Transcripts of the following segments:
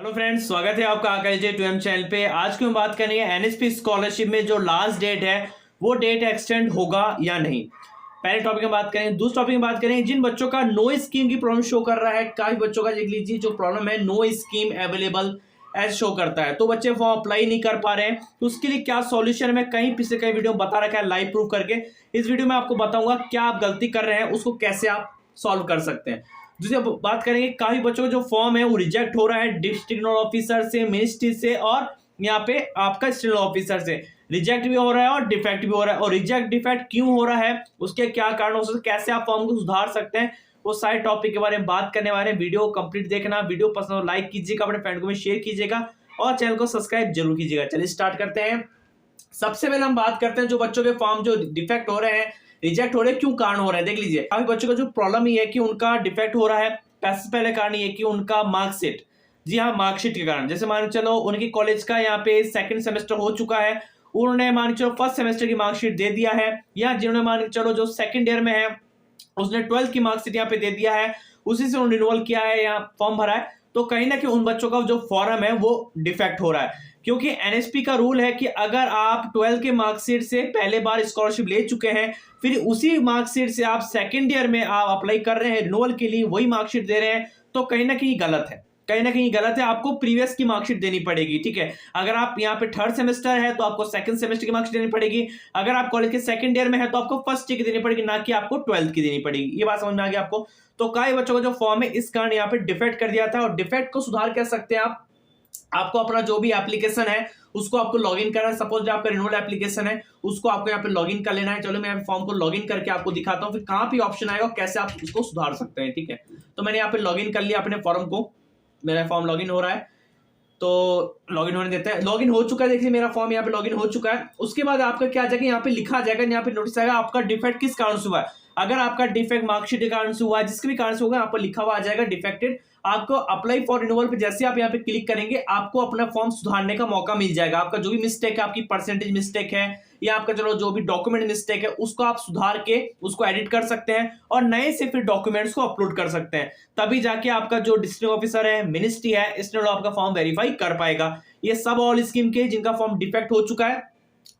Hello friends, स्वागत है आपका आकाश जे 2M चैनल पे। आज की हम बात करेंगे एनएसपी स्कॉलरशिप में जो लास्ट डेट है वो डेट एक्सटेंड होगा या नहीं। पहले टॉपिक में बात करेंगे। दूसरे टॉपिक में बात करेंगे जिन बच्चों का नो स्कीम की प्रॉब्लम शो कर रहा है। काफी बच्चों का देख लीजिए जो प्रॉब्लम है नो स्कीम अवेलेबल ऐसे शो करता है, तो बच्चे फॉर्म अप्लाई नहीं कर पा रहे हैं। तो उसके लिए क्या सॉल्यूशन है, मैं कहीं पिछले कई वीडियो बता रखा है लाइव प्रूफ करके। इस वीडियो में आपको बताऊंगा क्या आप गलती कर रहे हैं, उसको कैसे आप सॉल्व कर सकते हैं। दूसरी बात करेंगे, काफी बच्चों का जो फॉर्म है वो रिजेक्ट हो रहा है डिस्ट्रिक्ट नोडल ऑफिसर से, मिनिस्ट्री से और यहाँ पे आपका स्टेट ऑफिसर से। रिजेक्ट भी हो रहा है और डिफेक्ट भी हो रहा है। और रिजेक्ट डिफेक्ट क्यों हो रहा है, उसके क्या कारण हो सकते, कैसे आप फॉर्म को सुधार सकते हैं, वो सारे टॉपिक के बारे में बात करने वाले हैं। वीडियो कंप्लीट देखना, वीडियो पसंद हो लाइक कीजिएगा, अपने फ्रेंड को भी शेयर कीजिएगा और चैनल को सब्सक्राइब जरूर कीजिएगा। चलिए स्टार्ट करते हैं। सबसे पहले हम बात करते हैं जो बच्चों के फॉर्म जो डिफेक्ट हो रहे हैं, रिजेक्ट हो रहे हैं, क्यों कारण हो रहे हैं। देख लीजिए, काफी बच्चों का जो प्रॉब्लम ही है कि उनका डिफेक्ट हो रहा है। पहले कारण ये कि उनका मार्कशीट, जी हाँ मार्कशीट के कारण। जैसे मान चलो उनकी कॉलेज का यहाँ पे सेकंड सेमेस्टर हो चुका है, उन्होंने मान चलो फर्स्ट सेमेस्टर की मार्कशीट दे दिया है, या जिन्होंने मान चलो जो सेकंड ईयर में है उसने 12th की मार्कशीट यहाँ पे दे दिया है, उसी से उन्होंने रिन्यूअल किया है या फॉर्म भरा है, तो कहीं ना कहीं उन बच्चों का जो फॉर्म है वो डिफेक्ट हो रहा है। क्योंकि एनएसपी का रूल है कि अगर आप 12th के मार्कशीट से पहले बार स्कॉलरशिप ले चुके हैं, फिर उसी मार्कशीट से आप सेकंड ईयर में आप अप्लाई कर रहे हैं रिन्यूअल के लिए, वही मार्कशीट दे रहे हैं, तो कहीं ना कहीं गलत है। कहीं ना कहीं गलत है, आपको प्रीवियस की मार्कशीट देनी पड़ेगी। ठीक है, अगर आप यहाँ पे थर्ड सेमेस्टर है तो आपको सेकंड सेमेस्टर की मार्कशीट देनी पड़ेगी। अगर आप कॉलेज के सेकंड ईयर में है तो आपको फर्स्ट ईयर की देनी पड़ेगी, ना कि आपको 12th की देनी पड़ेगी। ये बात समझ में आ गई आपको। तो कई बच्चों का जो फॉर्म है इस कारण यहाँ पे डिफेक्ट कर दिया था, और डिफेक्ट को सुधार कर सकते हैं आप। आपको अपना जो भी एप्लीकेशन है उसको आपको लॉगिन करना है। सपोज आपका रिन्यूअल एप्लीकेशन है उसको आपको यहाँ पे लॉगिन कर लेना है। चलो मैं फॉर्म को लॉगिन करके आपको दिखाता हूँ, फिर कहाँ पे ऑप्शन आएगा कैसे आप उसको सुधार सकते हैं। ठीक है, तो मैंने यहाँ पे लॉगिन कर लिया अपने फॉर्म को, मेरा फॉर्म लॉगिन हो रहा है, तो लॉगिन होने देते हैं। लॉगिन हो चुका है, देखिए मेरा फॉर्म यहाँ पे लॉगिन हो चुका है। उसके बाद आपका क्या आ जाएगा, यहाँ पे लिखा आ जाएगा, यहाँ पे नोटिस आएगा आपका डिफेक्ट किस कारण से हुआ है। अगर आपका डिफेक्ट मार्कशीट के कारण से हुआ है, जिसके भी कारण से होगा, यहाँ पर लिखा हुआ आ जाएगा डिफेक्टेड। आपको अप्लाई फॉर रिन्यूअल पे जैसे आप यहाँ पे क्लिक करेंगे आपको अपना फॉर्म सुधारने का मौका मिल जाएगा। आपका जो भी मिस्टेक है, आपकी परसेंटेज मिस्टेक है या आपका चलो जो भी डॉक्यूमेंट मिस्टेक है, उसको आप सुधार के उसको एडिट कर सकते हैं और नए से फिर डॉक्यूमेंट्स को अपलोड कर सकते हैं। तभी जाके आपका जो डिस्ट्रिक्ट ऑफिसर है, मिनिस्ट्री है, इसने आपका फॉर्म वेरीफाई कर पाएगा। ये सब ऑल स्कीम के जिनका फॉर्म डिफेक्ट हो चुका है,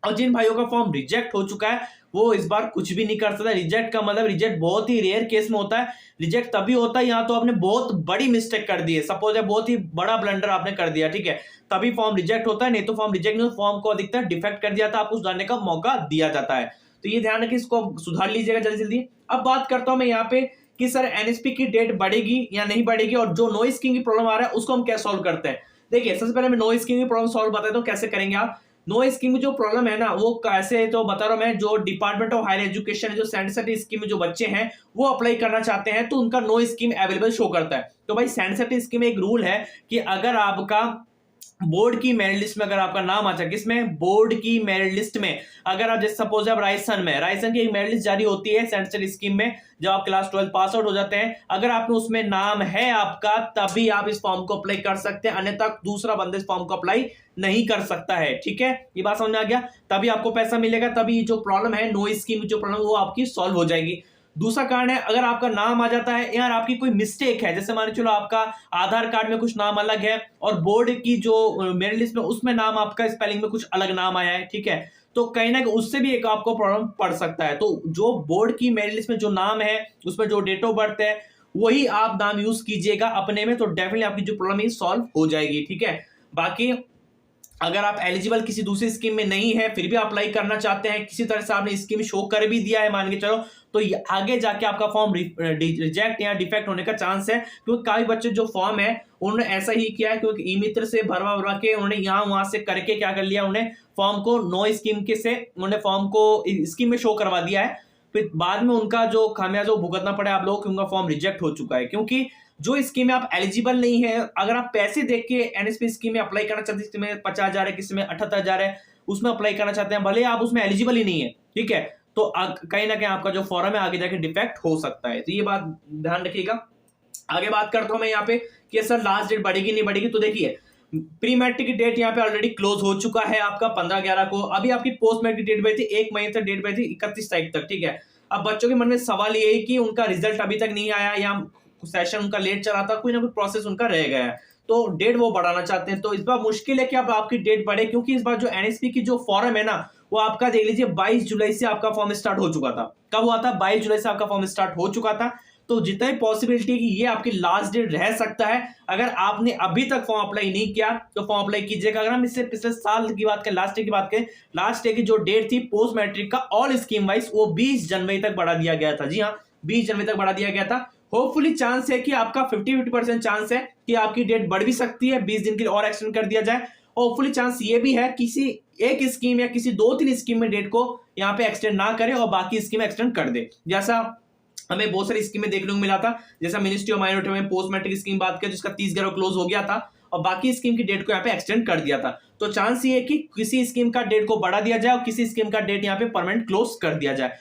और जिन भाइयों का फॉर्म रिजेक्ट हो चुका है वो इस बार कुछ भी नहीं कर सकता। रिजेक्ट का मतलब, रिजेक्ट बहुत ही रेयर केस में होता है। रिजेक्ट तभी होता है यहाँ तो आपने बहुत बड़ी मिस्टेक कर दी है, सपोज है बहुत ही बड़ा ब्लंडर आपने कर दिया, ठीक है, तभी फॉर्म रिजेक्ट होता है। नहीं तो फॉर्म रिजेक्ट नहीं, फॉर्म को अधिकतर डिफेक्ट कर दिया था, आपको सुधारने का मौका दिया जाता है। तो ये ध्यान रखिए, इसको सुधार लीजिएगा जल्दी जल्दी। अब बात करता हूं मैं यहाँ पे कि सर एनएसपी की डेट बढ़ेगी या नहीं बढ़ेगी, और जो नो स्कीम की प्रॉब्लम आ रहा है उसको हम क्या सॉल्व करते हैं। देखिए सबसे पहले मैं नो स्कीम की प्रॉब्लम सॉल्व बताता हूं कैसे करेंगे आप। नो स्कीम में जो प्रॉब्लम है ना वो कैसे, तो बता रहा हूं मैं, जो डिपार्टमेंट ऑफ हायर एजुकेशन है, जो सेंट्रल स्कीम में जो बच्चे हैं वो अप्लाई करना चाहते हैं तो उनका नो स्कीम अवेलेबल शो करता है। तो भाई सेंट्रल स्कीम में एक रूल है कि अगर आपका बोर्ड की मेरिट लिस्ट में अगर आपका नाम आ जाए, किसमें, बोर्ड की मेरिट लिस्ट में, अगर आप जैसे सपोज आप राजस्थान में, राजस्थान की एक मेरिट लिस्ट जारी होती है सेंट्रल स्कीम में जब आप क्लास 12 पास आउट हो जाते हैं, अगर आपने उसमें नाम है आपका तभी आप इस फॉर्म को अप्लाई कर सकते हैं, अन्यथा दूसरा बंदा इस फॉर्म को अप्लाई नहीं कर सकता है। ठीक है, ये बात समझ में आ गया। तभी आपको पैसा मिलेगा, तभी जो प्रॉब्लम है नो स्कीम जो प्रॉब्लम वो आपकी सॉल्व हो जाएगी। दूसरा कारण है, अगर आपका नाम आ जाता है यार, आपकी कोई मिस्टेक है, जैसे मान चलो आपका आधार कार्ड में कुछ नाम अलग है और बोर्ड की जो मेरिट लिस्ट में उसमें नाम आपका स्पेलिंग में कुछ अलग नाम आया है, ठीक है, तो कहीं ना कहीं उससे भी एक आपको प्रॉब्लम पड़ सकता है। तो जो बोर्ड की मेरिट लिस्ट में जो नाम है उसमें जो डेट ऑफ बर्थ है वही आप नाम यूज कीजिएगा अपने में, तो डेफिनेटली आपकी जो प्रॉब्लम है सॉल्व हो जाएगी। ठीक है, बाकी अगर आप एलिजिबल किसी दूसरी स्कीम में नहीं है फिर भी अप्लाई करना चाहते हैं, किसी तरह से आपने स्कीम शो कर भी दिया है मान के चलो, तो आगे जाके आपका फॉर्म रिजेक्ट या डिफेक्ट होने का चांस है। क्योंकि काफी बच्चे जो फॉर्म है उन्होंने ऐसा ही किया है, क्योंकि ई मित्र से भरवा के उन्होंने यहाँ वहां से करके क्या कर लिया, उन्हें फॉर्म को नो स्कीम के से उन्होंने फॉर्म को स्कीम में शो करवा दिया है, फिर बाद में उनका जो खामियाजा भुगतना पड़ा आप लोगों को, उनका फॉर्म रिजेक्ट हो चुका है। क्योंकि जो स्कीम में आप एलिजिबल नहीं है, अगर आप पैसे देख के एनएसपी स्कीम में अप्लाई करना चाहते हैं, किसी में 50,000 है, किसी में 78,000 है, उसमें अप्लाई करना चाहते हैं, भले आप उसमें एलिजिबल ही नहीं है, ठीक है, तो कहीं ना कहीं आपका जो फॉर्म है आगे जाके डिफेक्ट हो सकता है। तो ये बात ध्यान रखिएगा। आगे बात करता हूं मैं यहाँ पे कि सर लास्ट डेट बढ़ेगी नहीं बढ़ेगी, तो देखिए प्री मैट्रिक की डेट यहाँ पे ऑलरेडी क्लोज हो चुका है आपका 15/11 को। अभी आपकी पोस्ट मैट्रिक डेट बढ़ी थी 1 महीने तक, डेट बढ़ी थी 31 तारीख तक, ठीक है। अब बच्चों के मन में सवाल ये है कि उनका रिजल्ट अभी तक नहीं आया या सेशन उनका लेट चला था, कोई ना कोई प्रोसेस उनका रह गया है, तो डेट वो बढ़ाना चाहते हैं। तो इस बार मुश्किल है कि अब आपकी डेट बढ़े, क्योंकि इस बार जो एनएसपी की जो फॉर्म है ना, वो आपका देख लीजिए 22 जुलाई से आपका फॉर्म स्टार्ट हो चुका था। कब हुआ था? 22 जुलाई से आपका फॉर्म स्टार्ट हो चुका था। तो जितना ही पॉसिबिलिटी है कि ये आपकी लास्ट डेट रह सकता है। अगर आपने अभी तक फॉर्म अप्लाई नहीं किया तो फॉर्म अप्लाई कीजिएगा। अगर हम इससे पिछले साल की बात करें, लास्ट डे की बात करें, लास्ट डे की जो डेट थी पोस्ट मैट्रिक का ऑल स्कीम वाइज, वो 20 जनवरी तक बढ़ा दिया गया था। जी हाँ, 20 जनवरी तक बढ़ा दिया गया था। होपफुली चांस है कि आपका 50-50% चांस है कि आपकी डेट बढ़ भी सकती है, 20 दिन के लिए और एक्सटेंड कर दिया जाए। होपफुली चांस ये भी है किसी एक स्कीम या किसी 2-3 स्कीम में डेट को यहाँ पे एक्सटेंड ना करे और बाकी स्कीम एक्सटेंड कर दे। जैसा हमें बहुत सारी स्कीमें देखने को मिला था, जैसा मिनिस्ट्री ऑफ माइनॉरिटी में पोस्ट मैट्रिक स्कीम बात करें जिसका 30/11 क्लोज हो गया था और बाकी स्कीम की डेट को यहाँ पे एक्सटेंड कर दिया था। तो चांस ये है कि किसी स्कीम का डेट को बढ़ा दिया जाए और किसी स्कीम का डेट यहाँ पे परमानेंट क्लोज कर दिया जाए।